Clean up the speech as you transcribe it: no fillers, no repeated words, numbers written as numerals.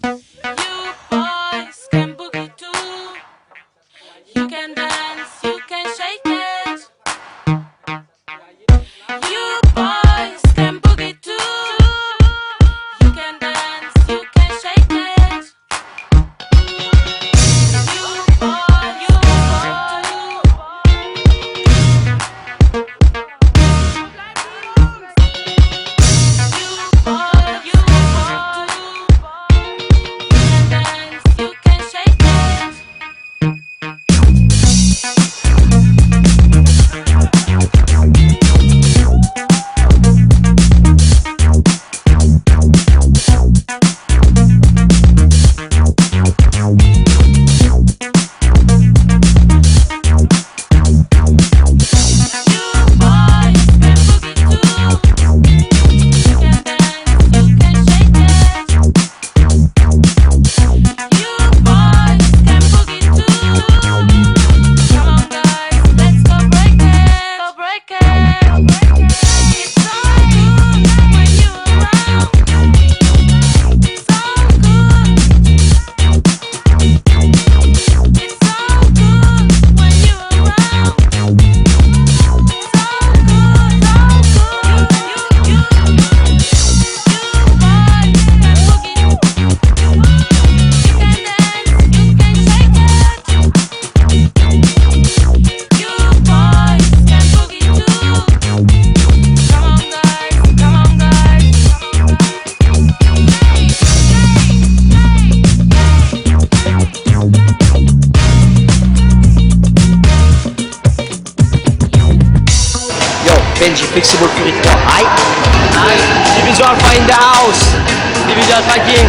You boys can boogie too. You can dance, you can shake it. You boys can boogie too. You can dance, you can shake it. You boys, you boys, you can dance, you can shake it. Benji, flexible purity. Hi. Hi. Individual alpha in the house. Individual alpha king.